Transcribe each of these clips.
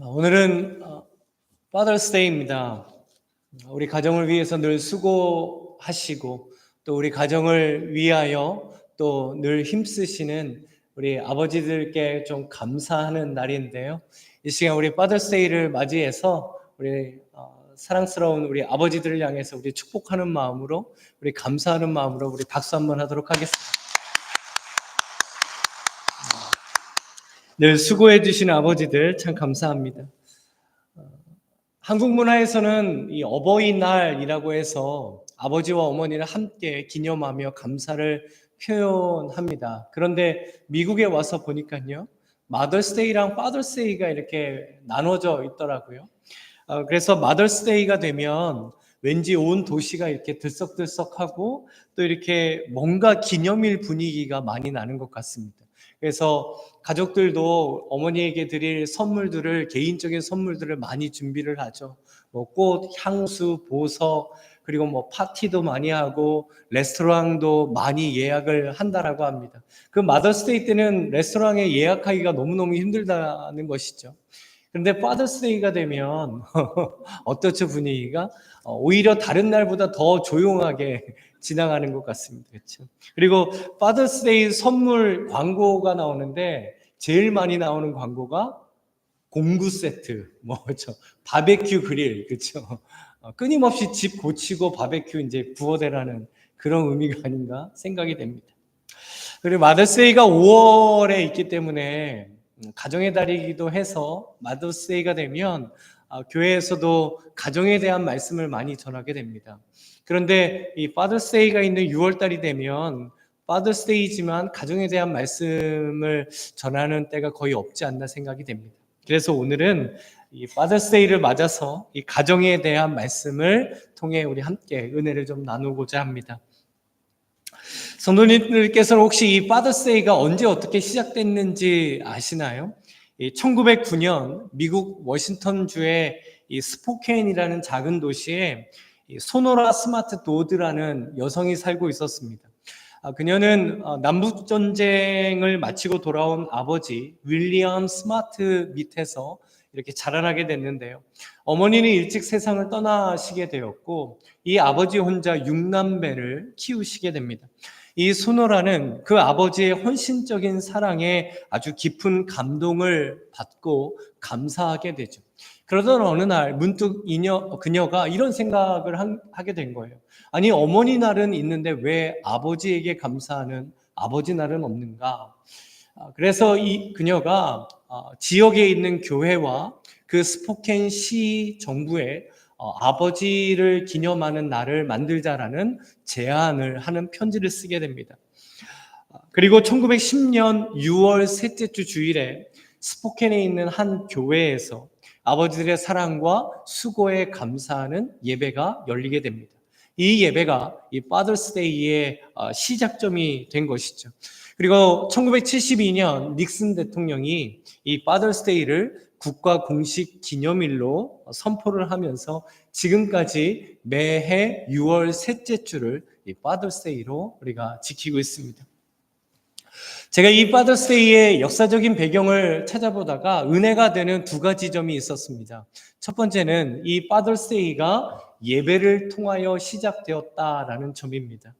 오늘은 Father's Day입니다. 우리 가정을 위해서 늘 수고하시고 또 우리 가정을 위하여 또 늘 힘쓰시는 우리 아버지들께 좀 감사하는 날인데요. 이 시간 우리 Father's Day를 맞이해서 우리 사랑스러운 우리 아버지들을 향해서 우리 축복하는 마음으로 우리 감사하는 마음으로 우리 박수 한번 하도록 하겠습니다. 늘 수고해 주시는 아버지들 참 감사합니다. 한국 문화에서는 이 어버이날이라고 해서 아버지와 어머니를 함께 기념하며 감사를 표현합니다. 그런데 미국에 와서 보니까요, 마더스데이랑 파더스데이가 이렇게 나눠져 있더라고요. 그래서 마더스데이가 되면 왠지 온 도시가 이렇게 들썩들썩하고 또 이렇게 뭔가 기념일 분위기가 많이 나는 것 같습니다. 그래서 가족들도 어머니에게 드릴 선물들을, 개인적인 선물들을 많이 준비를 하죠. 뭐 꽃, 향수, 보석, 그리고 뭐 파티도 많이 하고 레스토랑도 많이 예약을 한다라고 합니다. 그 마더스데이 때는 레스토랑에 예약하기가 너무너무 힘들다는 것이죠. 그런데 파더스데이가 되면 어떻죠, 분위기가? 오히려 다른 날보다 더 조용하게 지나가는 것 같습니다. 그렇죠? 그리고 파더스데이 선물 광고가 나오는데 제일 많이 나오는 광고가 공구 세트, 뭐죠? 바베큐 그릴, 그렇죠? 끊임없이 집 고치고 바베큐 이제 구워대라는 그런 의미가 아닌가 생각이 됩니다. 그리고 마더스데이가 5월에 있기 때문에 가정의 달이기도 해서 마더스데이가 되면 교회에서도 가정에 대한 말씀을 많이 전하게 됩니다. 그런데 이 파더스데이가 있는 6월 달이 되면 파더스데이지만 가정에 대한 말씀을 전하는 때가 거의 없지 않나 생각이 됩니다. 그래서 오늘은 이 파더스데이를 맞아서 이 가정에 대한 말씀을 통해 우리 함께 은혜를 좀 나누고자 합니다. 성도님들께서는 혹시 이 파더스데이가 언제 어떻게 시작됐는지 아시나요? 1909년 미국 워싱턴주의 이 스포케인이라는 작은 도시에 소노라 스마트 도드라는 여성이 살고 있었습니다. 그녀는 남북전쟁을 마치고 돌아온 아버지 윌리엄 스마트 밑에서 이렇게 자라나게 됐는데요. 어머니는 일찍 세상을 떠나시게 되었고 이 아버지 혼자 6남매를 키우시게 됩니다. 이 소노라는 그 아버지의 헌신적인 사랑에 아주 깊은 감동을 받고 감사하게 되죠. 그러던 어느 날 문득 그녀가 이런 생각을 하게 된 거예요. 아니, 어머니 날은 있는데 왜 아버지에게 감사하는 아버지 날은 없는가? 그래서 그녀가 지역에 있는 교회와 그 스포켄 시 정부에 아버지를 기념하는 날을 만들자라는 제안을 하는 편지를 쓰게 됩니다. 그리고 1910년 6월 셋째 주 주일에 스포켄에 있는 한 교회에서 아버지들의 사랑과 수고에 감사하는 예배가 열리게 됩니다. 이 예배가 이 Father's Day의 시작점이 된 것이죠. 그리고 1972년 닉슨 대통령이 이 Father's Day를 국가 공식 기념일로 선포를 하면서 지금까지 매해 6월 셋째 주를 이 Father's Day로 우리가 지키고 있습니다. 제가 이 Father's Day의 역사적인 배경을 찾아보다가 은혜가 되는 두 가지 점이 있었습니다. 첫 번째는 이 Father's Day가 예배를 통하여 시작되었다라는 점입니다.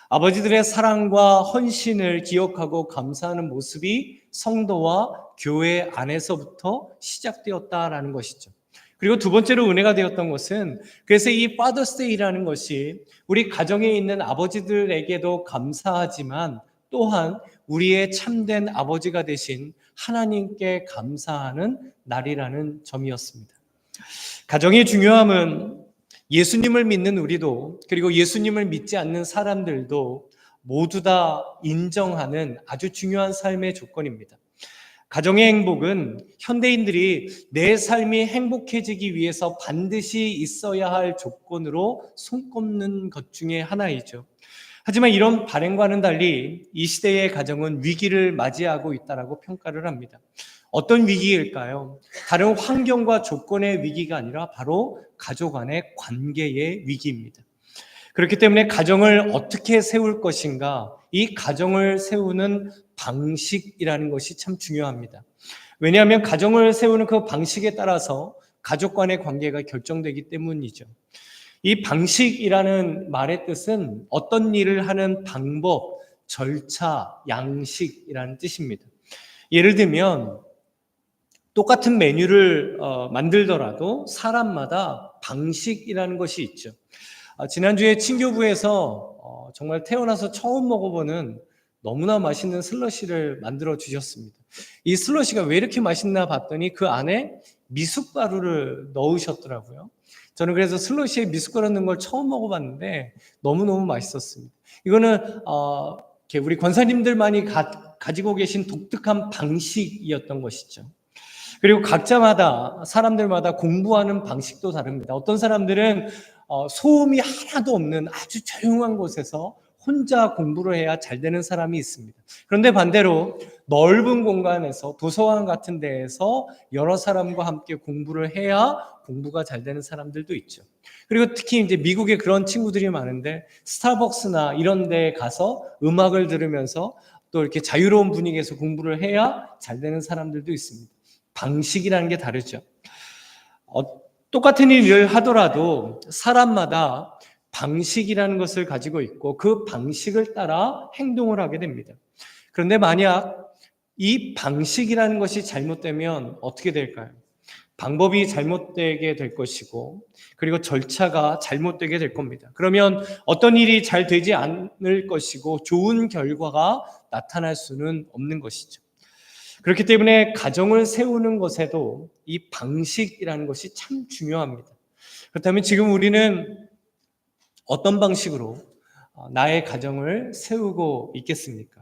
아버지들의 사랑과 헌신을 기억하고 감사하는 모습이 성도와 교회 안에서부터 시작되었다라는 것이죠. 그리고 두 번째로 은혜가 되었던 것은 그래서 이 Father's Day라는 것이 우리 가정에 있는 아버지들에게도 감사하지만 또한 우리의 참된 아버지가 되신 하나님께 감사하는 날이라는 점이었습니다. 가정의 중요함은 예수님을 믿는 우리도 그리고 예수님을 믿지 않는 사람들도 모두 다 인정하는 아주 중요한 삶의 조건입니다. 가정의 행복은 현대인들이 내 삶이 행복해지기 위해서 반드시 있어야 할 조건으로 손꼽는 것 중에 하나이죠. 하지만 이런 발행과는 달리 이 시대의 가정은 위기를 맞이하고 있다고 평가를 합니다. 어떤 위기일까요? 다른 환경과 조건의 위기가 아니라 바로 가족 안의 관계의 위기입니다. 그렇기 때문에 가정을 어떻게 세울 것인가, 이 가정을 세우는 방식이라는 것이 참 중요합니다. 왜냐하면 가정을 세우는 그 방식에 따라서 가족 간의 관계가 결정되기 때문이죠. 이 방식이라는 말의 뜻은 어떤 일을 하는 방법, 절차, 양식이라는 뜻입니다. 예를 들면 똑같은 메뉴를 만들더라도 사람마다 방식이라는 것이 있죠. 지난주에 친교부에서 정말 태어나서 처음 먹어보는 너무나 맛있는 슬러시를 만들어 주셨습니다. 이 슬러시가 왜 이렇게 맛있나 봤더니 그 안에 미숫가루를 넣으셨더라고요. 저는 그래서 슬러시에 미숫가루 넣는 걸 처음 먹어봤는데 너무너무 맛있었습니다. 이거는 이렇게 우리 권사님들만이 가지고 계신 독특한 방식이었던 것이죠. 그리고 각자마다 사람들마다 공부하는 방식도 다릅니다. 어떤 사람들은 소음이 하나도 없는 아주 조용한 곳에서 혼자 공부를 해야 잘 되는 사람이 있습니다. 그런데 반대로 넓은 공간에서 도서관 같은 데에서 여러 사람과 함께 공부를 해야 공부가 잘 되는 사람들도 있죠. 그리고 특히 이제 미국에 그런 친구들이 많은데 스타벅스나 이런 데 가서 음악을 들으면서 또 이렇게 자유로운 분위기에서 공부를 해야 잘 되는 사람들도 있습니다. 방식이라는 게 다르죠. 똑같은 일을 하더라도 사람마다 방식이라는 것을 가지고 있고 그 방식을 따라 행동을 하게 됩니다. 그런데 만약 이 방식이라는 것이 잘못되면 어떻게 될까요? 방법이 잘못되게 될 것이고 그리고 절차가 잘못되게 될 겁니다. 그러면 어떤 일이 잘 되지 않을 것이고 좋은 결과가 나타날 수는 없는 것이죠. 그렇기 때문에 가정을 세우는 것에도 이 방식이라는 것이 참 중요합니다. 그렇다면 지금 우리는 어떤 방식으로 나의 가정을 세우고 있겠습니까?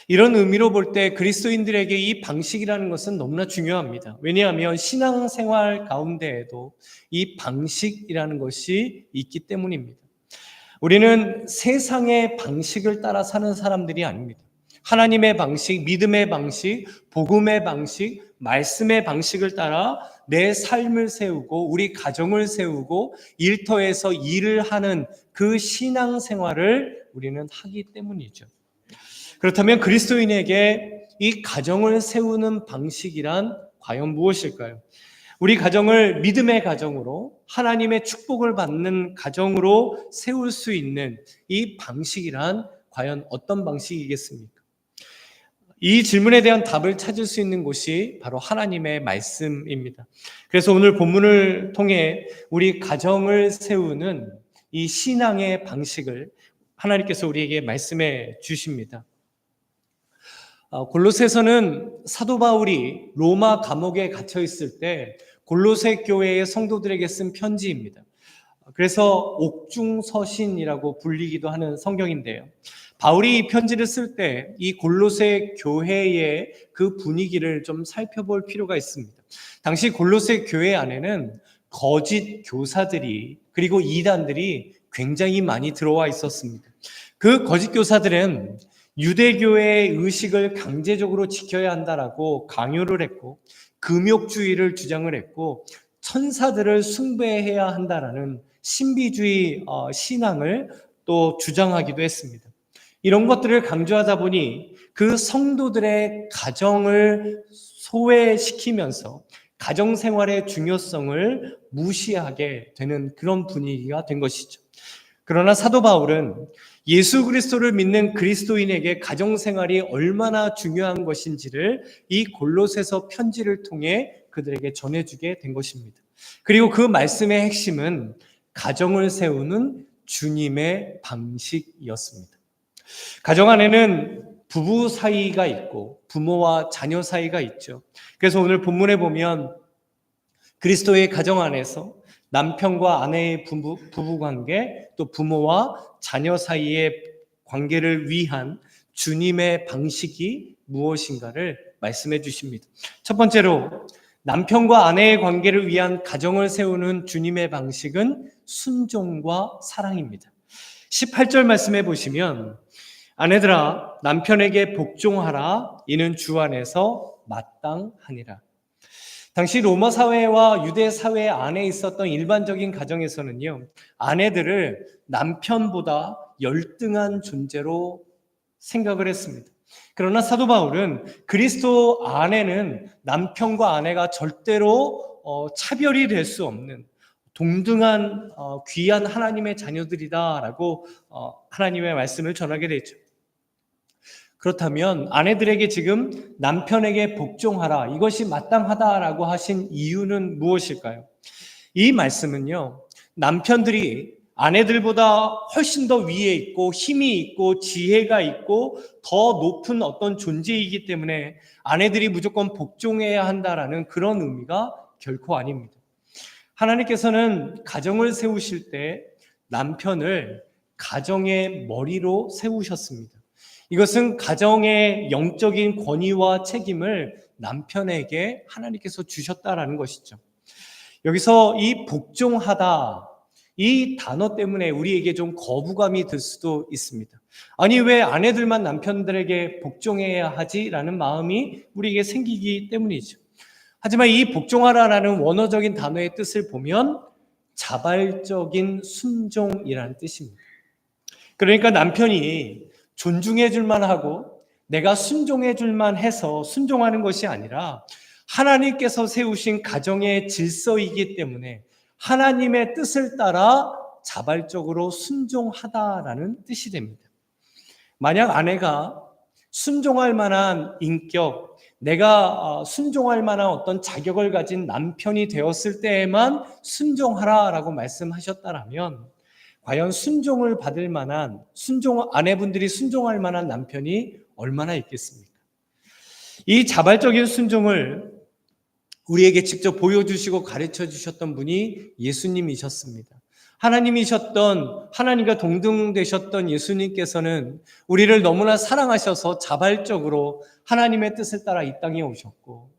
이런 의미로 볼 때 그리스도인들에게 이 방식이라는 것은 너무나 중요합니다. 왜냐하면 신앙생활 가운데에도 이 방식이라는 것이 있기 때문입니다. 우리는 세상의 방식을 따라 사는 사람들이 아닙니다. 하나님의 방식, 믿음의 방식, 복음의 방식, 말씀의 방식을 따라 내 삶을 세우고 우리 가정을 세우고 일터에서 일을 하는 그 신앙생활을 우리는 하기 때문이죠. 그렇다면 그리스도인에게 이 가정을 세우는 방식이란 과연 무엇일까요? 우리 가정을 믿음의 가정으로 하나님의 축복을 받는 가정으로 세울 수 있는 이 방식이란 과연 어떤 방식이겠습니까? 이 질문에 대한 답을 찾을 수 있는 곳이 바로 하나님의 말씀입니다. 그래서 오늘 본문을 통해 우리 가정을 세우는 이 신앙의 방식을 하나님께서 우리에게 말씀해 주십니다. 골로새서는 사도 바울이 로마 감옥에 갇혀 있을 때 골로새 교회의 성도들에게 쓴 편지입니다. 그래서 옥중서신이라고 불리기도 하는 성경인데요. 바울이 이 편지를 쓸 때 이 골로새 교회의 그 분위기를 좀 살펴볼 필요가 있습니다. 당시 골로새 교회 안에는 거짓 교사들이 그리고 이단들이 굉장히 많이 들어와 있었습니다. 그 거짓 교사들은 유대교의 의식을 강제적으로 지켜야 한다라고 강요를 했고 금욕주의를 주장을 했고 천사들을 숭배해야 한다라는 신비주의 신앙을 또 주장하기도 했습니다. 이런 것들을 강조하다 보니 그 성도들의 가정을 소외시키면서 가정생활의 중요성을 무시하게 되는 그런 분위기가 된 것이죠. 그러나 사도 바울은 예수 그리스도를 믿는 그리스도인에게 가정생활이 얼마나 중요한 것인지를 이 골로새서 편지를 통해 그들에게 전해주게 된 것입니다. 그리고 그 말씀의 핵심은 가정을 세우는 주님의 방식이었습니다. 가정 안에는 부부 사이가 있고 부모와 자녀 사이가 있죠. 그래서 오늘 본문에 보면 그리스도의 가정 안에서 남편과 아내의 부부 관계, 또 부모와 자녀 사이의 관계를 위한 주님의 방식이 무엇인가를 말씀해 주십니다. 첫 번째로 남편과 아내의 관계를 위한 가정을 세우는 주님의 방식은 순종과 사랑입니다. 18절 말씀해 보시면 아내들아 남편에게 복종하라 이는 주 안에서 마땅하니라. 당시 로마 사회와 유대 사회 안에 있었던 일반적인 가정에서는요, 아내들을 남편보다 열등한 존재로 생각을 했습니다. 그러나 사도 바울은 그리스도 안에는 남편과 아내가 절대로 차별이 될 수 없는 동등한 귀한 하나님의 자녀들이다라고 하나님의 말씀을 전하게 되죠. 그렇다면 아내들에게 지금 남편에게 복종하라, 이것이 마땅하다라고 하신 이유는 무엇일까요? 이 말씀은요, 남편들이 아내들보다 훨씬 더 위에 있고 힘이 있고 지혜가 있고 더 높은 어떤 존재이기 때문에 아내들이 무조건 복종해야 한다라는 그런 의미가 결코 아닙니다. 하나님께서는 가정을 세우실 때 남편을 가정의 머리로 세우셨습니다. 이것은 가정의 영적인 권위와 책임을 남편에게 하나님께서 주셨다라는 것이죠. 여기서 이 복종하다, 이 단어 때문에 우리에게 좀 거부감이 들 수도 있습니다. 아니, 왜 아내들만 남편들에게 복종해야 하지? 라는 마음이 우리에게 생기기 때문이죠. 하지만 이 복종하라라는 원어적인 단어의 뜻을 보면 자발적인 순종이라는 뜻입니다. 그러니까 남편이 존중해 줄만 하고 내가 순종해 줄만 해서 순종하는 것이 아니라 하나님께서 세우신 가정의 질서이기 때문에 하나님의 뜻을 따라 자발적으로 순종하다라는 뜻이 됩니다. 만약 아내가 순종할 만한 인격, 내가 순종할 만한 어떤 자격을 가진 남편이 되었을 때에만 순종하라라고 말씀하셨다라면 과연 순종을 받을 만한 아내분들이 순종할 만한 남편이 얼마나 있겠습니까? 이 자발적인 순종을 우리에게 직접 보여주시고 가르쳐 주셨던 분이 예수님이셨습니다. 하나님과 동등되셨던 예수님께서는 우리를 너무나 사랑하셔서 자발적으로 하나님의 뜻을 따라 이 땅에 오셨고,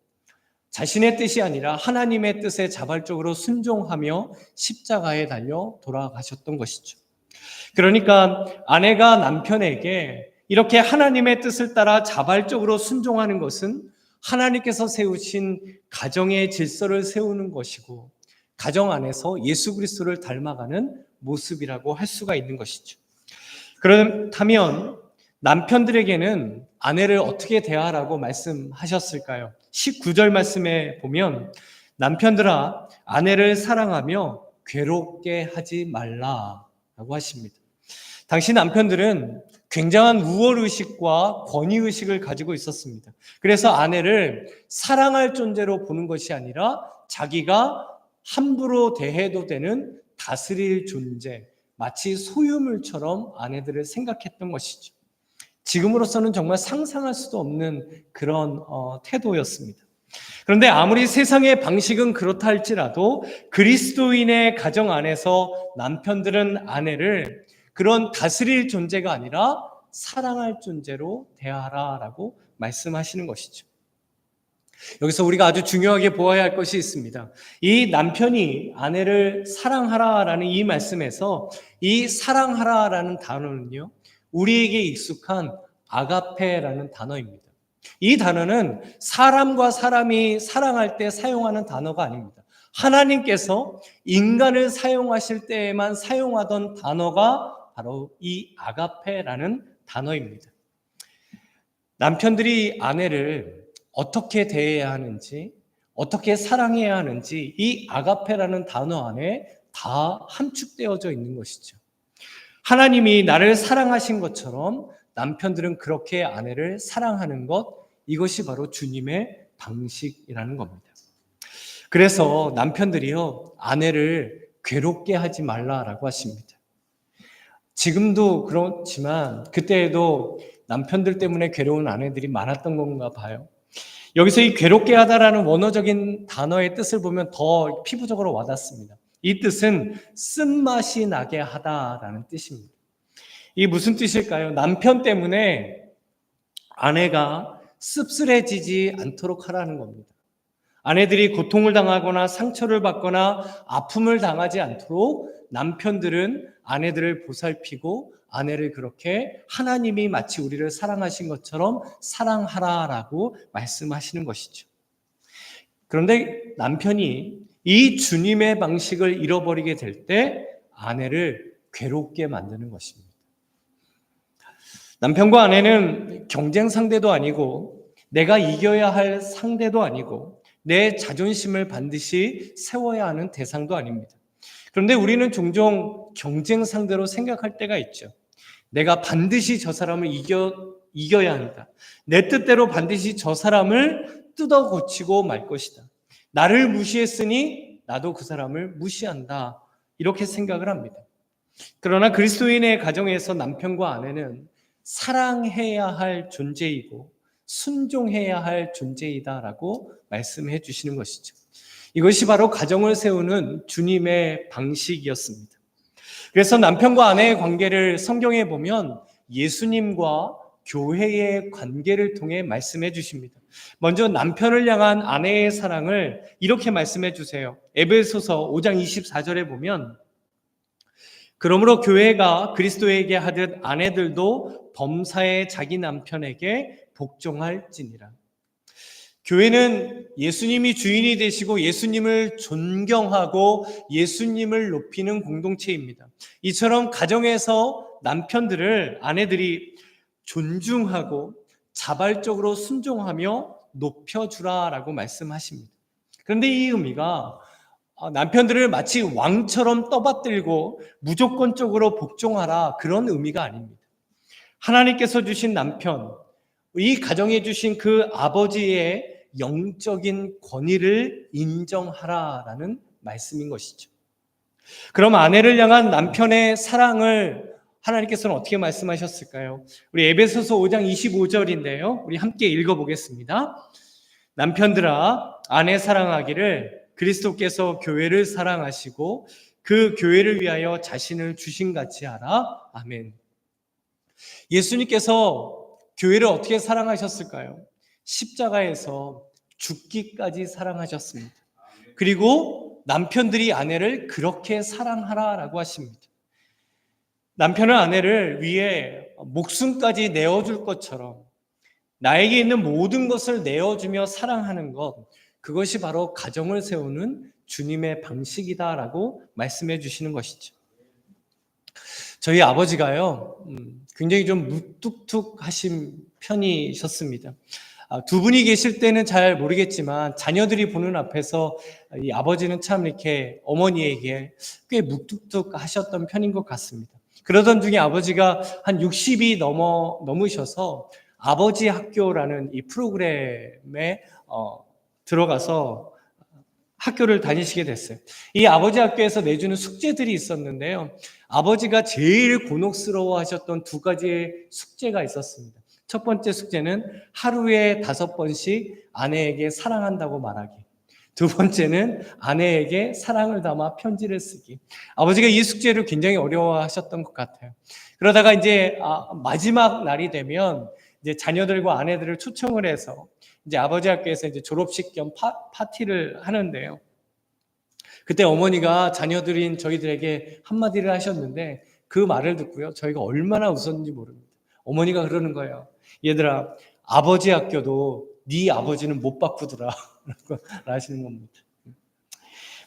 자신의 뜻이 아니라 하나님의 뜻에 자발적으로 순종하며 십자가에 달려 돌아가셨던 것이죠. 그러니까 아내가 남편에게 이렇게 하나님의 뜻을 따라 자발적으로 순종하는 것은 하나님께서 세우신 가정의 질서를 세우는 것이고, 가정 안에서 예수 그리스도를 닮아가는 모습이라고 할 수가 있는 것이죠. 그렇다면 남편들에게는 아내를 어떻게 대하라고 말씀하셨을까요? 19절 말씀에 보면 남편들아 아내를 사랑하며 괴롭게 하지 말라라고 하십니다. 당시 남편들은 굉장한 우월의식과 권위의식을 가지고 있었습니다. 그래서 아내를 사랑할 존재로 보는 것이 아니라 자기가 함부로 대해도 되는 다스릴 존재, 마치 소유물처럼 아내들을 생각했던 것이죠. 지금으로서는 정말 상상할 수도 없는 그런 태도였습니다. 그런데 아무리 세상의 방식은 그렇다 할지라도 그리스도인의 가정 안에서 남편들은 아내를 그런 다스릴 존재가 아니라 사랑할 존재로 대하라라고 말씀하시는 것이죠. 여기서 우리가 아주 중요하게 보아야 할 것이 있습니다. 이 남편이 아내를 사랑하라라는 이 말씀에서 이 사랑하라라는 단어는요, 우리에게 익숙한 아가페라는 단어입니다. 이 단어는 사람과 사람이 사랑할 때 사용하는 단어가 아닙니다. 하나님께서 인간을 사용하실 때에만 사용하던 단어가 바로 이 아가페라는 단어입니다. 남편들이 아내를 어떻게 대해야 하는지, 어떻게 사랑해야 하는지 이 아가페라는 단어 안에 다 함축되어져 있는 것이죠. 하나님이 나를 사랑하신 것처럼 남편들은 그렇게 아내를 사랑하는 것, 이것이 바로 주님의 방식이라는 겁니다. 그래서 남편들이요, 아내를 괴롭게 하지 말라라고 하십니다. 지금도 그렇지만 그때에도 남편들 때문에 괴로운 아내들이 많았던 건가 봐요. 여기서 이 괴롭게 하다라는 원어적인 단어의 뜻을 보면 더 피부적으로 와닿습니다. 이 뜻은 쓴맛이 나게 하다라는 뜻입니다. 이게 무슨 뜻일까요? 남편 때문에 아내가 씁쓸해지지 않도록 하라는 겁니다. 아내들이 고통을 당하거나 상처를 받거나 아픔을 당하지 않도록 남편들은 아내들을 보살피고 아내를 그렇게 하나님이 마치 우리를 사랑하신 것처럼 사랑하라라고 말씀하시는 것이죠. 그런데 남편이 이 주님의 방식을 잃어버리게 될 때 아내를 괴롭게 만드는 것입니다. 남편과 아내는 경쟁 상대도 아니고 내가 이겨야 할 상대도 아니고 내 자존심을 반드시 세워야 하는 대상도 아닙니다. 그런데 우리는 종종 경쟁 상대로 생각할 때가 있죠. 내가 반드시 저 사람을 이겨야 한다. 내 뜻대로 반드시 저 사람을 뜯어 고치고 말 것이다. 나를 무시했으니 나도 그 사람을 무시한다. 이렇게 생각을 합니다. 그러나 그리스도인의 가정에서 남편과 아내는 사랑해야 할 존재이고 순종해야 할 존재이다라고 말씀해 주시는 것이죠. 이것이 바로 가정을 세우는 주님의 방식이었습니다. 그래서 남편과 아내의 관계를 성경에 보면 예수님과 교회의 관계를 통해 말씀해 주십니다. 먼저 남편을 향한 아내의 사랑을 이렇게 말씀해 주세요. 에베소서 5장 24절에 보면 그러므로 교회가 그리스도에게 하듯 아내들도 범사에 자기 남편에게 복종할지니라. 교회는 예수님이 주인이 되시고 예수님을 존경하고 예수님을 높이는 공동체입니다. 이처럼 가정에서 남편들을 아내들이 존중하고 자발적으로 순종하며 높여주라라고 말씀하십니다. 그런데 이 의미가 남편들을 마치 왕처럼 떠받들고 무조건적으로 복종하라 그런 의미가 아닙니다. 하나님께서 주신 남편, 이 가정에 주신 그 아버지의 영적인 권위를 인정하라라는 말씀인 것이죠. 그럼 아내를 향한 남편의 사랑을 하나님께서는 어떻게 말씀하셨을까요? 우리 에베소서 5장 25절인데요. 우리 함께 읽어보겠습니다. 남편들아, 아내 사랑하기를 그리스도께서 교회를 사랑하시고 그 교회를 위하여 자신을 주신 같이 하라. 아멘. 예수님께서 교회를 어떻게 사랑하셨을까요? 십자가에서 죽기까지 사랑하셨습니다. 그리고 남편들이 아내를 그렇게 사랑하라라고 하십니다. 남편은 아내를 위해 목숨까지 내어줄 것처럼 나에게 있는 모든 것을 내어주며 사랑하는 것, 그것이 바로 가정을 세우는 주님의 방식이다라고 말씀해 주시는 것이죠. 저희 아버지가요, 굉장히 좀 무뚝뚝하신 편이셨습니다. 두 분이 계실 때는 잘 모르겠지만 자녀들이 보는 앞에서 이 아버지는 참 이렇게 어머니에게 꽤 무뚝뚝하셨던 편인 것 같습니다. 그러던 중에 아버지가 한 60이 넘으셔서 아버지 학교라는 이 프로그램에 들어가서 학교를 다니시게 됐어요. 이 아버지 학교에서 내주는 숙제들이 있었는데요. 아버지가 제일 곤혹스러워 하셨던 두 가지의 숙제가 있었습니다. 첫 번째 숙제는 하루에 5번씩 아내에게 사랑한다고 말하기. 두 번째는 아내에게 사랑을 담아 편지를 쓰기. 아버지가 이 숙제를 굉장히 어려워하셨던 것 같아요. 그러다가 이제 마지막 날이 되면 이제 자녀들과 아내들을 초청을 해서 이제 아버지 학교에서 이제 졸업식 겸 파티를 하는데요. 그때 어머니가 자녀들인 저희들에게 한마디를 하셨는데 그 말을 듣고요. 저희가 얼마나 웃었는지 모릅니다. 어머니가 그러는 거예요. 얘들아, 아버지 학교도 네 아버지는 못 바꾸더라. 라고 하시는 겁니다.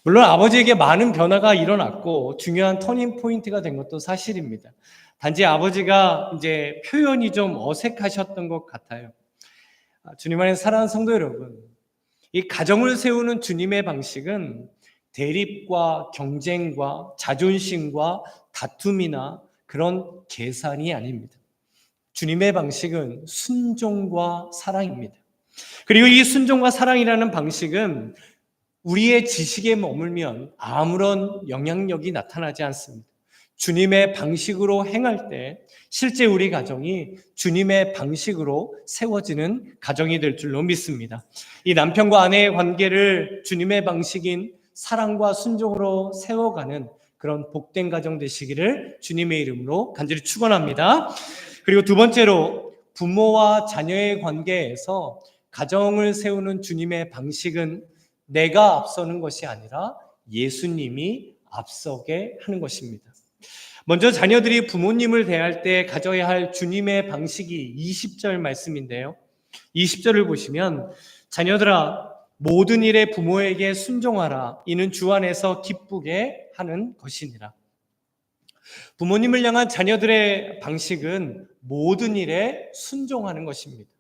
물론 아버지에게 많은 변화가 일어났고 중요한 터닝 포인트가 된 것도 사실입니다. 단지 아버지가 이제 표현이 좀 어색하셨던 것 같아요. 주님 안에 사랑하는 성도 여러분, 이 가정을 세우는 주님의 방식은 대립과 경쟁과 자존심과 다툼이나 그런 계산이 아닙니다. 주님의 방식은 순종과 사랑입니다. 그리고 이 순종과 사랑이라는 방식은 우리의 지식에 머물면 아무런 영향력이 나타나지 않습니다. 주님의 방식으로 행할 때 실제 우리 가정이 주님의 방식으로 세워지는 가정이 될 줄로 믿습니다. 이 남편과 아내의 관계를 주님의 방식인 사랑과 순종으로 세워가는 그런 복된 가정 되시기를 주님의 이름으로 간절히 축원합니다. 그리고 두 번째로 부모와 자녀의 관계에서 가정을 세우는 주님의 방식은 내가 앞서는 것이 아니라 예수님이 앞서게 하는 것입니다. 먼저 자녀들이 부모님을 대할 때 가져야 할 주님의 방식이 20절 말씀인데요. 20절을 보시면 자녀들아 모든 일에 부모에게 순종하라. 이는 주 안에서 기쁘게 하는 것이니라. 부모님을 향한 자녀들의 방식은 모든 일에 순종하는 것입니다.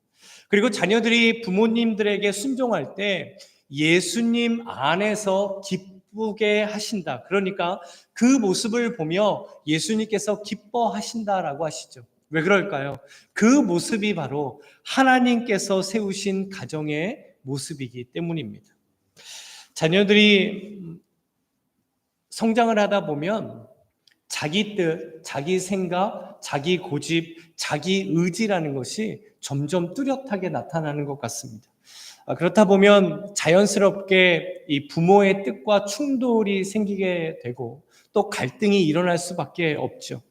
그리고 자녀들이 부모님들에게 순종할 때 예수님 안에서 기쁘게 하신다. 그러니까 그 모습을 보며 예수님께서 기뻐하신다라고 하시죠. 왜 그럴까요? 그 모습이 바로 하나님께서 세우신 가정의 모습이기 때문입니다. 자녀들이 성장을 하다 보면 자기 뜻, 자기 생각, 자기 고집, 자기 의지라는 것이 점점 뚜렷하게 나타나는 것 같습니다. 그렇다 보면 자연스럽게 이 부모의 뜻과 충돌이 생기게 되고 또 갈등이 일어날 수밖에 없죠.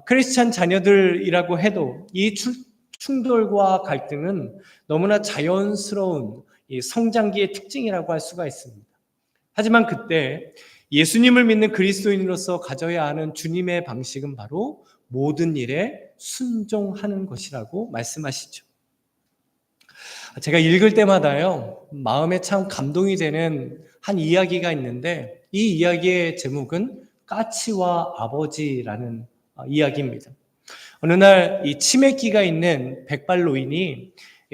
크리스찬 자녀들이라고 해도 이 충돌과 갈등은 너무나 자연스러운 이 성장기의 특징이라고 할 수가 있습니다. 하지만 그때 예수님을 믿는 그리스도인으로서 가져야 하는 주님의 방식은 바로 모든 일에 순종하는 것이라고 말씀하시죠. 제가 읽을 때마다요, 마음에 참 감동이 되는 한 이야기가 있는데 이 이야기의 제목은 까치와 아버지라는 이야기입니다. 어느 날 이 치매기가 있는 백발노인이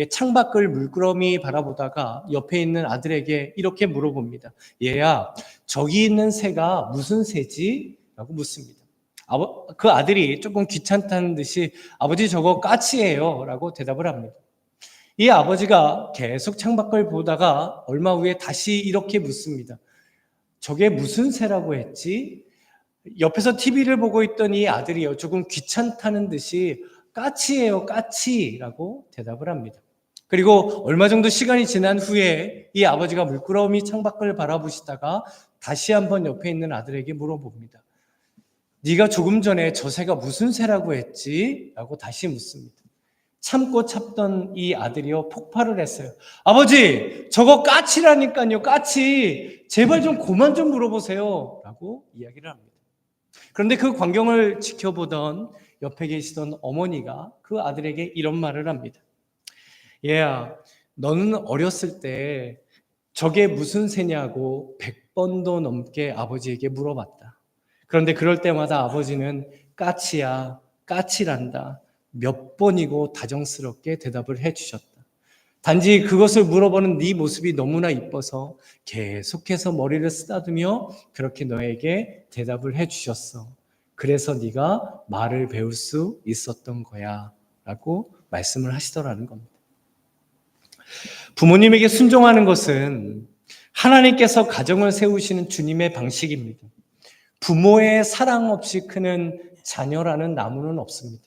창밖을 물끄러미 바라보다가 옆에 있는 아들에게 이렇게 물어봅니다. 얘야, 저기 있는 새가 무슨 새지? 라고 묻습니다. 그 아들이 조금 귀찮다는 듯이 아버지 저거 까치예요 라고 대답을 합니다. 이 아버지가 계속 창밖을 보다가 얼마 후에 다시 이렇게 묻습니다. 저게 무슨 새라고 했지? 옆에서 TV를 보고 있던 이 아들이요, 조금 귀찮다는 듯이 까치예요, 까치라고 대답을 합니다. 그리고 얼마 정도 시간이 지난 후에 이 아버지가 물끄러미 창밖을 바라보시다가 다시 한번 옆에 있는 아들에게 물어봅니다. 네가 조금 전에 저 새가 무슨 새라고 했지? 라고 다시 묻습니다. 참고 참던 이 아들이요, 폭발을 했어요. 아버지, 저거 까치라니까요, 까치. 제발 좀 그만 좀 물어보세요. 라고 이야기를 합니다. 그런데 그 광경을 지켜보던 옆에 계시던 어머니가 그 아들에게 이런 말을 합니다. 얘야, 너는 어렸을 때 저게 무슨 새냐고 100번도 넘게 아버지에게 물어봤다. 그런데 그럴 때마다 아버지는 까치야, 까치란다. 몇 번이고 다정스럽게 대답을 해주셨다. 단지 그것을 물어보는 네 모습이 너무나 이뻐서 계속해서 머리를 쓰다듬며 그렇게 너에게 대답을 해주셨어. 그래서 네가 말을 배울 수 있었던 거야 라고 말씀을 하시더라는 겁니다. 부모님에게 순종하는 것은 하나님께서 가정을 세우시는 주님의 방식입니다. 부모의 사랑 없이 크는 자녀라는 나무는 없습니다.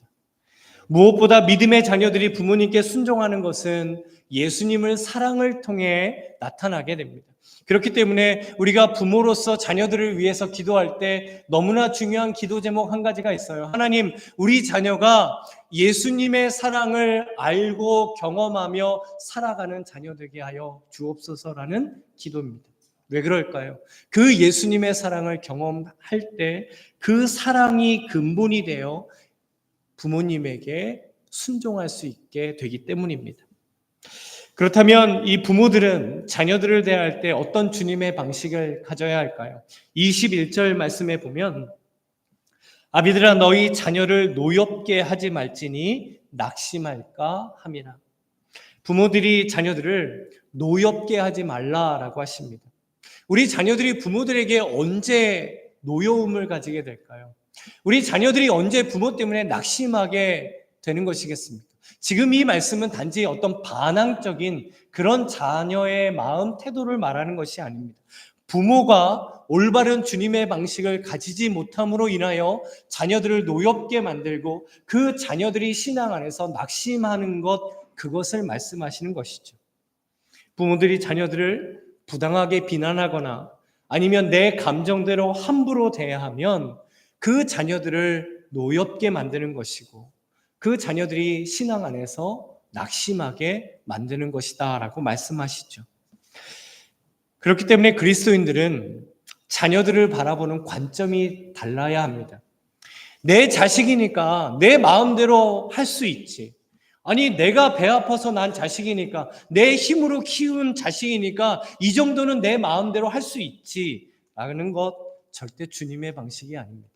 무엇보다 믿음의 자녀들이 부모님께 순종하는 것은 예수님을 사랑을 통해 나타나게 됩니다. 그렇기 때문에 우리가 부모로서 자녀들을 위해서 기도할 때 너무나 중요한 기도 제목 한 가지가 있어요. 하나님, 우리 자녀가 예수님의 사랑을 알고 경험하며 살아가는 자녀 되게 하여 주옵소서라는 기도입니다. 왜 그럴까요? 그 예수님의 사랑을 경험할 때 그 사랑이 근본이 되어 부모님에게 순종할 수 있게 되기 때문입니다. 그렇다면 이 부모들은 자녀들을 대할 때 어떤 주님의 방식을 가져야 할까요? 21절 말씀에 보면 아비들아 너희 자녀를 노엽게 하지 말지니 낙심할까 함이라. 부모들이 자녀들을 노엽게 하지 말라라고 하십니다. 우리 자녀들이 부모들에게 언제 노여움을 가지게 될까요? 우리 자녀들이 언제 부모 때문에 낙심하게 되는 것이겠습니까? 지금 이 말씀은 단지 어떤 반항적인 그런 자녀의 마음, 태도를 말하는 것이 아닙니다. 부모가 올바른 주님의 방식을 가지지 못함으로 인하여 자녀들을 노엽게 만들고 그 자녀들이 신앙 안에서 낙심하는 것, 그것을 말씀하시는 것이죠. 부모들이 자녀들을 부당하게 비난하거나 아니면 내 감정대로 함부로 대하면 그 자녀들을 노엽게 만드는 것이고 그 자녀들이 신앙 안에서 낙심하게 만드는 것이다 라고 말씀하시죠. 그렇기 때문에 그리스도인들은 자녀들을 바라보는 관점이 달라야 합니다. 내 자식이니까 내 마음대로 할 수 있지. 아니 내가 배 아파서 난 자식이니까 내 힘으로 키운 자식이니까 이 정도는 내 마음대로 할 수 있지 라는 것 절대 주님의 방식이 아닙니다.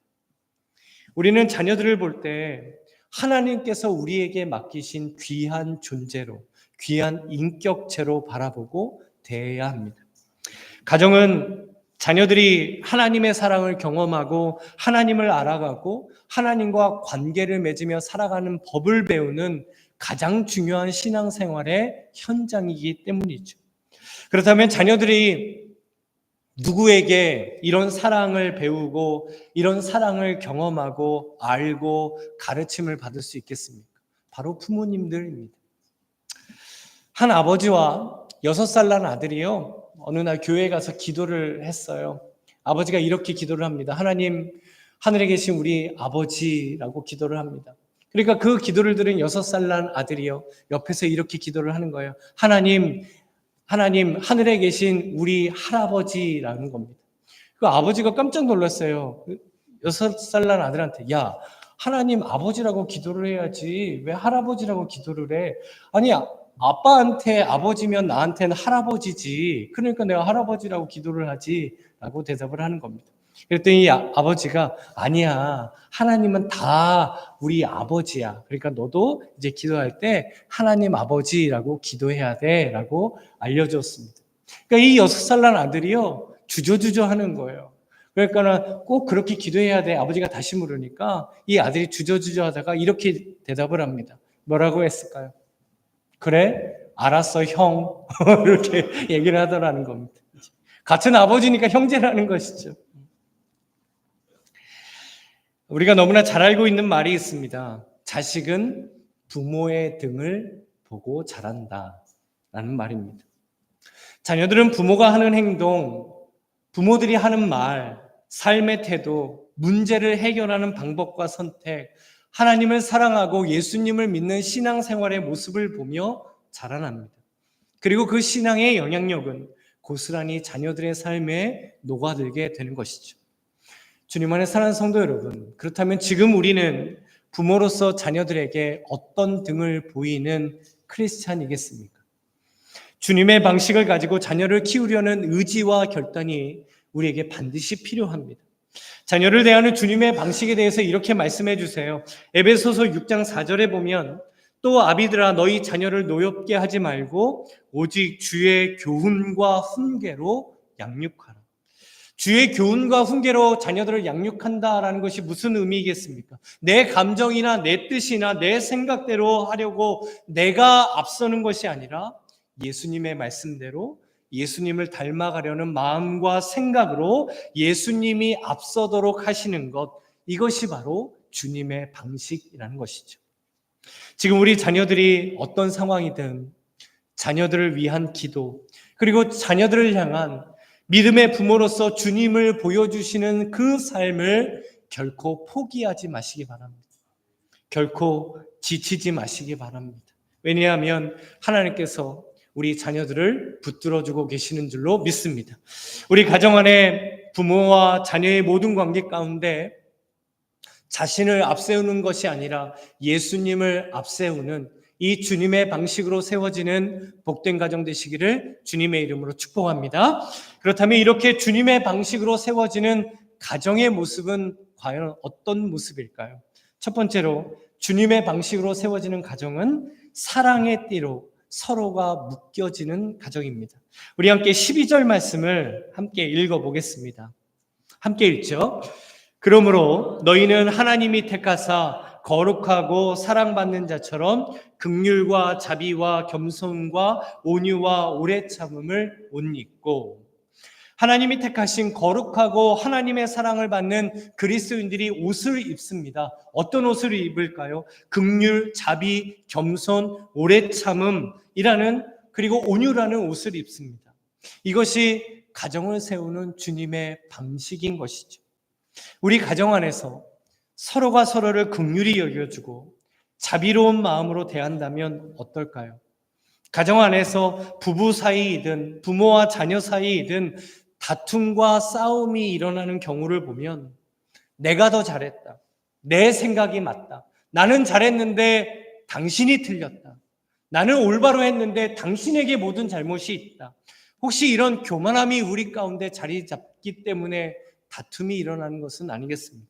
우리는 자녀들을 볼 때 하나님께서 우리에게 맡기신 귀한 존재로, 귀한 인격체로 바라보고 대해야 합니다. 가정은 자녀들이 하나님의 사랑을 경험하고 하나님을 알아가고 하나님과 관계를 맺으며 살아가는 법을 배우는 가장 중요한 신앙생활의 현장이기 때문이죠. 그렇다면 자녀들이 누구에게 이런 사랑을 배우고 이런 사랑을 경험하고 알고 가르침을 받을 수 있겠습니까? 바로 부모님들입니다. 한 아버지와 6살 난 아들이요, 어느 날 교회에 가서 기도를 했어요. 아버지가 이렇게 기도를 합니다. 하나님, 하늘에 계신 우리 아버지라고 기도를 합니다. 그러니까 그 기도를 들은 6살 난 아들이요, 옆에서 이렇게 기도를 하는 거예요. 하나님, 하늘에 계신 우리 할아버지라는 겁니다. 그 아버지가 깜짝 놀랐어요. 6살 난 아들한테, 야, 하나님 아버지라고 기도를 해야지 왜 할아버지라고 기도를 해? 아니, 아빠한테 아버지면 나한테는 할아버지지. 그러니까 내가 할아버지라고 기도를 하지. 라고 대답을 하는 겁니다. 그랬더니 아버지가, 아니야, 하나님은 다 우리 아버지야. 그러니까 너도 이제 기도할 때 하나님 아버지라고 기도해야 돼. 라고 알려줬습니다. 그러니까 이 6살 난 아들이요, 주저주저 하는 거예요. 그러니까 꼭 그렇게 기도해야 돼. 아버지가 다시 물으니까 이 아들이 주저주저 하다가 이렇게 대답을 합니다. 뭐라고 했을까요? 그래? 알았어, 형. 이렇게 얘기를 하더라는 겁니다. 같은 아버지니까 형제라는 것이죠. 우리가 너무나 잘 알고 있는 말이 있습니다. 자식은 부모의 등을 보고 자란다 라는 말입니다. 자녀들은 부모가 하는 행동, 부모들이 하는 말, 삶의 태도, 문제를 해결하는 방법과 선택, 하나님을 사랑하고 예수님을 믿는 신앙생활의 모습을 보며 자라납니다. 그리고 그 신앙의 영향력은 고스란히 자녀들의 삶에 녹아들게 되는 것이죠. 주님 안에 사랑하는 성도 여러분, 그렇다면 지금 우리는 부모로서 자녀들에게 어떤 등을 보이는 크리스찬이겠습니까? 주님의 방식을 가지고 자녀를 키우려는 의지와 결단이 우리에게 반드시 필요합니다. 자녀를 대하는 주님의 방식에 대해서 이렇게 말씀해 주세요. 에베소서 6장 4절에 보면, 또 아비들아 너희 자녀를 노엽게 하지 말고 오직 주의 교훈과 훈계로 양육하라. 주의 교훈과 훈계로 자녀들을 양육한다라는 것이 무슨 의미겠습니까? 내 감정이나 내 뜻이나 내 생각대로 하려고 내가 앞서는 것이 아니라 예수님의 말씀대로 예수님을 닮아가려는 마음과 생각으로 예수님이 앞서도록 하시는 것, 이것이 바로 주님의 방식이라는 것이죠. 지금 우리 자녀들이 어떤 상황이든 자녀들을 위한 기도, 그리고 자녀들을 향한 믿음의 부모로서 주님을 보여주시는 그 삶을 결코 포기하지 마시기 바랍니다. 결코 지치지 마시기 바랍니다. 왜냐하면 하나님께서 우리 자녀들을 붙들어주고 계시는 줄로 믿습니다. 우리 가정 안에 부모와 자녀의 모든 관계 가운데 자신을 앞세우는 것이 아니라 예수님을 앞세우는 이 주님의 방식으로 세워지는 복된 가정 되시기를 주님의 이름으로 축복합니다. 그렇다면 이렇게 주님의 방식으로 세워지는 가정의 모습은 과연 어떤 모습일까요? 첫 번째로 주님의 방식으로 세워지는 가정은 사랑의 띠로 서로가 묶여지는 가정입니다. 우리 함께 12절 말씀을 함께 읽어보겠습니다. 함께 읽죠. 그러므로 너희는 하나님이 택하사 거룩하고 사랑받는 자처럼 긍휼과 자비와 겸손과 온유와 오래 참음을 옷 입고, 하나님이 택하신 거룩하고 하나님의 사랑을 받는 그리스도인들이 옷을 입습니다. 어떤 옷을 입을까요? 긍휼, 자비, 겸손, 오래 참음이라는, 그리고 온유라는 옷을 입습니다. 이것이 가정을 세우는 주님의 방식인 것이죠. 우리 가정 안에서 서로가 서로를 긍휼히 여겨주고 자비로운 마음으로 대한다면 어떨까요? 가정 안에서 부부 사이이든 부모와 자녀 사이이든 다툼과 싸움이 일어나는 경우를 보면 내가 더 잘했다, 내 생각이 맞다, 나는 잘했는데 당신이 틀렸다, 나는 올바로 했는데 당신에게 모든 잘못이 있다, 혹시 이런 교만함이 우리 가운데 자리 잡기 때문에 다툼이 일어나는 것은 아니겠습니까?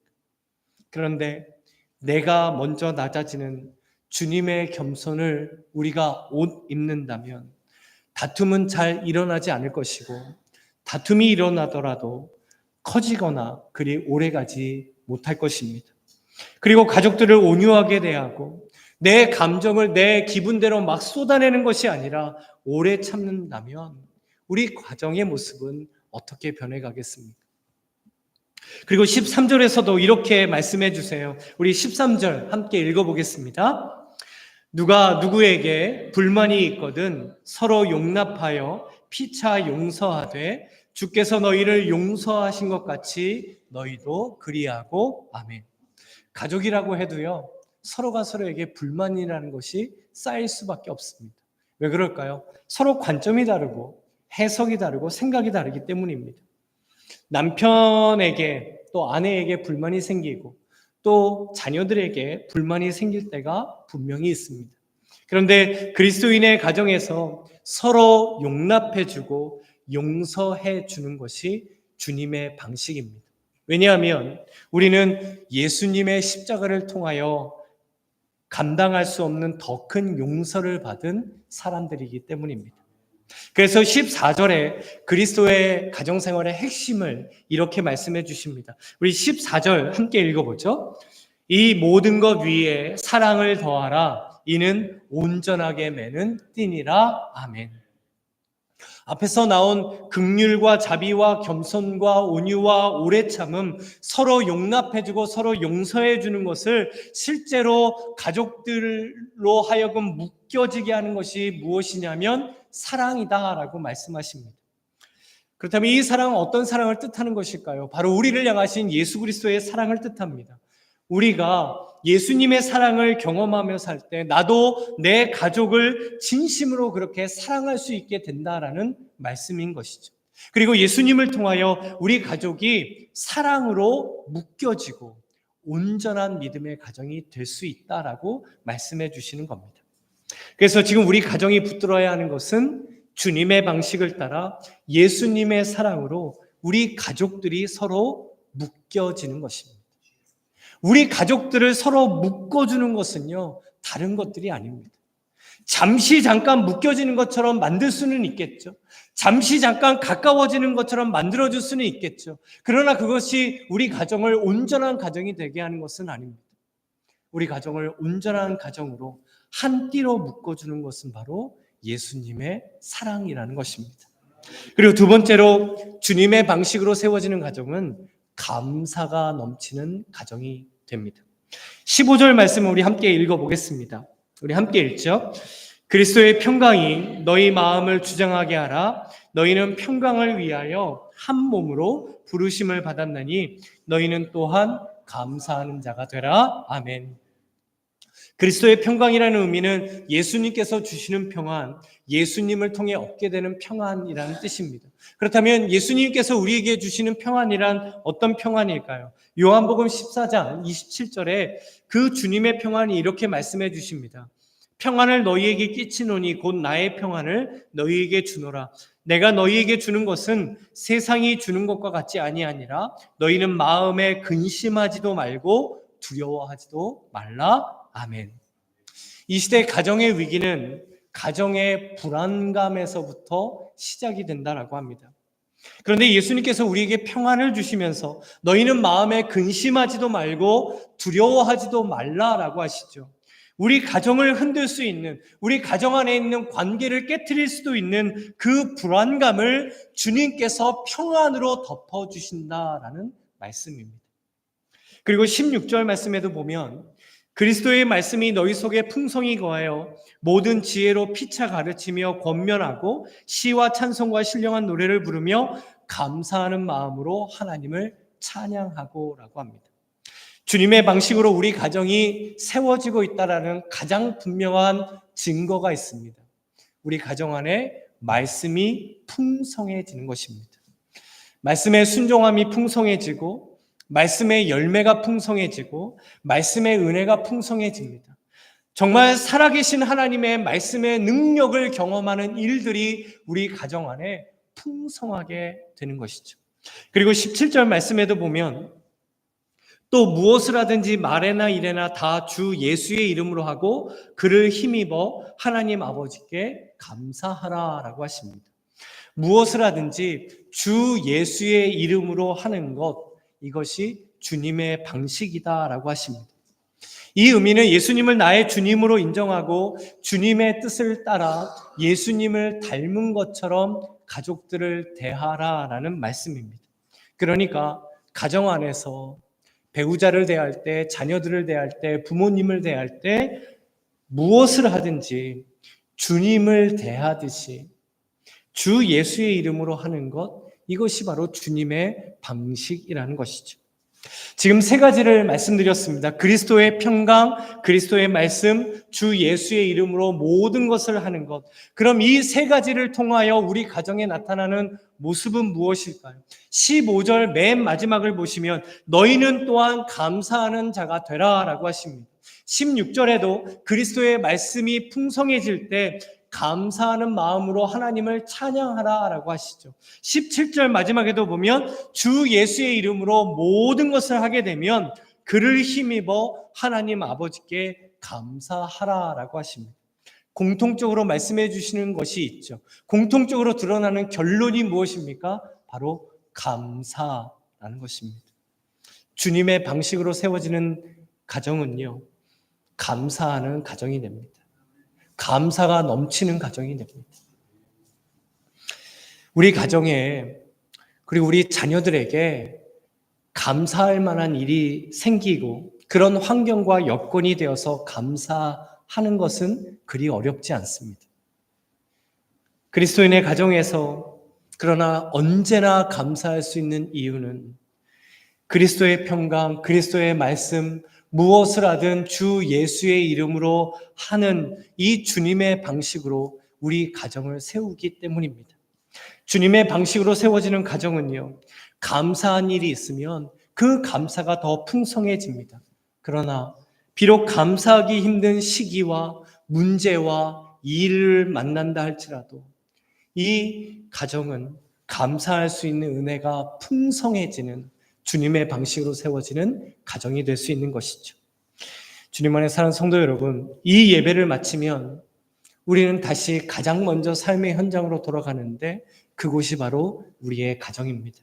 그런데 내가 먼저 낮아지는 주님의 겸손을 우리가 옷 입는다면 다툼은 잘 일어나지 않을 것이고, 다툼이 일어나더라도 커지거나 그리 오래가지 못할 것입니다. 그리고 가족들을 온유하게 대하고 내 감정을 내 기분대로 막 쏟아내는 것이 아니라 오래 참는다면 우리 가정의 모습은 어떻게 변해가겠습니까? 그리고 13절에서도 이렇게 말씀해 주세요. 우리 13절 함께 읽어보겠습니다. 누가 누구에게 불만이 있거든 서로 용납하여 피차 용서하되 주께서 너희를 용서하신 것 같이 너희도 그리하고. 아멘. 가족이라고 해도요, 서로가 서로에게 불만이라는 것이 쌓일 수밖에 없습니다. 왜 그럴까요? 서로 관점이 다르고 해석이 다르고 생각이 다르기 때문입니다. 남편에게 또 아내에게 불만이 생기고 또 자녀들에게 불만이 생길 때가 분명히 있습니다. 그런데 그리스도인의 가정에서 서로 용납해주고 용서해주는 것이 주님의 방식입니다. 왜냐하면 우리는 예수님의 십자가를 통하여 감당할 수 없는 더 큰 용서를 받은 사람들이기 때문입니다. 그래서 14절에 그리스도의 가정생활의 핵심을 이렇게 말씀해 주십니다. 우리 14절 함께 읽어보죠. 이 모든 것 위에 사랑을 더하라. 이는 온전하게 매는 띠니라. 아멘. 앞에서 나온 긍휼과 자비와 겸손과 온유와 오래 참음, 서로 용납해주고 서로 용서해주는 것을 실제로 가족들로 하여금 묶여지게 하는 것이 무엇이냐면 사랑이다라고 말씀하십니다. 그렇다면 이 사랑은 어떤 사랑을 뜻하는 것일까요? 바로 우리를 향하신 예수 그리스도의 사랑을 뜻합니다. 우리가 예수님의 사랑을 경험하며 살 때 나도 내 가족을 진심으로 그렇게 사랑할 수 있게 된다라는 말씀인 것이죠. 그리고 예수님을 통하여 우리 가족이 사랑으로 묶여지고 온전한 믿음의 가정이 될 수 있다라고 말씀해 주시는 겁니다. 그래서 지금 우리 가정이 붙들어야 하는 것은 주님의 방식을 따라 예수님의 사랑으로 우리 가족들이 서로 묶여지는 것입니다. 우리 가족들을 서로 묶어주는 것은요, 다른 것들이 아닙니다. 잠시 잠깐 묶여지는 것처럼 만들 수는 있겠죠. 잠시 잠깐 가까워지는 것처럼 만들어줄 수는 있겠죠. 그러나 그것이 우리 가정을 온전한 가정이 되게 하는 것은 아닙니다. 우리 가정을 온전한 가정으로 한 띠로 묶어주는 것은 바로 예수님의 사랑이라는 것입니다. 그리고 두 번째로 주님의 방식으로 세워지는 가정은 감사가 넘치는 가정이 됩니다. 15절 말씀을 우리 함께 읽어보겠습니다. 우리 함께 읽죠. 그리스도의 평강이 너희 마음을 주장하게 하라. 너희는 평강을 위하여 한 몸으로 부르심을 받았나니 너희는 또한 감사하는 자가 되라. 아멘. 그리스도의 평강이라는 의미는 예수님께서 주시는 평안, 예수님을 통해 얻게 되는 평안이라는 뜻입니다. 그렇다면 예수님께서 우리에게 주시는 평안이란 어떤 평안일까요? 요한복음 14장 27절에 그 주님의 평안이 이렇게 말씀해 주십니다. 평안을 너희에게 끼치노니 곧 나의 평안을 너희에게 주노라. 내가 너희에게 주는 것은 세상이 주는 것과 같지 아니하니라. 너희는 마음에 근심하지도 말고 두려워하지도 말라. 아멘. 이 시대 가정의 위기는 가정의 불안감에서부터 시작이 된다라고 합니다. 그런데 예수님께서 우리에게 평안을 주시면서 너희는 마음에 근심하지도 말고 두려워하지도 말라라고 하시죠. 우리 가정을 흔들 수 있는, 우리 가정 안에 있는 관계를 깨트릴 수도 있는 그 불안감을 주님께서 평안으로 덮어주신다라는 말씀입니다. 그리고 16절 말씀에도 보면 그리스도의 말씀이 너희 속에 풍성히 거하여 모든 지혜로 피차 가르치며 권면하고 시와 찬송과 신령한 노래를 부르며 감사하는 마음으로 하나님을 찬양하고 라고 합니다. 주님의 방식으로 우리 가정이 세워지고 있다는 가장 분명한 증거가 있습니다. 우리 가정 안에 말씀이 풍성해지는 것입니다. 말씀의 순종함이 풍성해지고 말씀의 열매가 풍성해지고 말씀의 은혜가 풍성해집니다. 정말 살아계신 하나님의 말씀의 능력을 경험하는 일들이 우리 가정 안에 풍성하게 되는 것이죠. 그리고 17절 말씀에도 보면 또 무엇을 하든지 말에나 일에나 다 주 예수의 이름으로 하고 그를 힘입어 하나님 아버지께 감사하라라고 하십니다. 무엇을 하든지 주 예수의 이름으로 하는 것, 이것이 주님의 방식이다라고 하십니다. 이 의미는 예수님을 나의 주님으로 인정하고 주님의 뜻을 따라 예수님을 닮은 것처럼 가족들을 대하라라는 말씀입니다. 그러니까 가정 안에서 배우자를 대할 때, 자녀들을 대할 때, 부모님을 대할 때 무엇을 하든지 주님을 대하듯이 주 예수의 이름으로 하는 것, 이것이 바로 주님의 방식이라는 것이죠. 지금 세 가지를 말씀드렸습니다. 그리스도의 평강, 그리스도의 말씀, 주 예수의 이름으로 모든 것을 하는 것. 그럼 이 세 가지를 통하여 우리 가정에 나타나는 모습은 무엇일까요? 15절 맨 마지막을 보시면 너희는 또한 감사하는 자가 되라 라고 하십니다. 16절에도 그리스도의 말씀이 풍성해질 때 감사하는 마음으로 하나님을 찬양하라 라고 하시죠. 17절 마지막에도 보면 주 예수의 이름으로 모든 것을 하게 되면 그를 힘입어 하나님 아버지께 감사하라 라고 하십니다. 공통적으로 말씀해 주시는 것이 있죠. 공통적으로 드러나는 결론이 무엇입니까? 바로 감사라는 것입니다. 주님의 방식으로 세워지는 가정은요, 감사하는 가정이 됩니다. 감사가 넘치는 가정이 됩니다. 우리 가정에, 그리고 우리 자녀들에게 감사할 만한 일이 생기고 그런 환경과 여건이 되어서 감사하는 것은 그리 어렵지 않습니다. 그리스도인의 가정에서 그러나 언제나 감사할 수 있는 이유는 그리스도의 평강, 그리스도의 말씀, 무엇을 하든 주 예수의 이름으로 하는 이 주님의 방식으로 우리 가정을 세우기 때문입니다. 주님의 방식으로 세워지는 가정은요, 감사한 일이 있으면 그 감사가 더 풍성해집니다. 그러나 비록 감사하기 힘든 시기와 문제와 일을 만난다 할지라도 이 가정은 감사할 수 있는 은혜가 풍성해지는 주님의 방식으로 세워지는 가정이 될 수 있는 것이죠. 주님 안에 사는 성도 여러분, 이 예배를 마치면 우리는 다시 가장 먼저 삶의 현장으로 돌아가는데 그곳이 바로 우리의 가정입니다.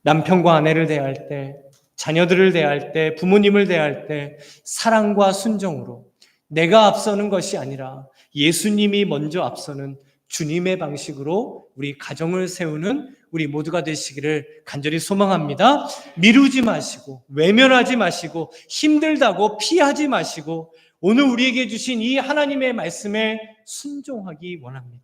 남편과 아내를 대할 때, 자녀들을 대할 때, 부모님을 대할 때 사랑과 순종으로 내가 앞서는 것이 아니라 예수님이 먼저 앞서는 주님의 방식으로 우리 가정을 세우는 우리 모두가 되시기를 간절히 소망합니다. 미루지 마시고 외면하지 마시고 힘들다고 피하지 마시고 오늘 우리에게 주신 이 하나님의 말씀에 순종하기 원합니다.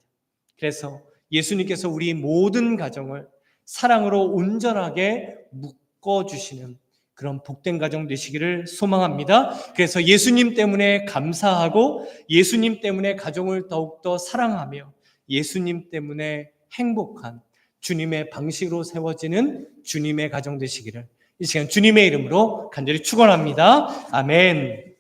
그래서 예수님께서 우리 모든 가정을 사랑으로 온전하게 묶어주시는 그런 복된 가정 되시기를 소망합니다. 그래서 예수님 때문에 감사하고 예수님 때문에 가정을 더욱더 사랑하며 예수님 때문에 행복한 주님의 방식으로 세워지는 주님의 가정 되시기를 이 시간 주님의 이름으로 간절히 축원합니다. 아멘.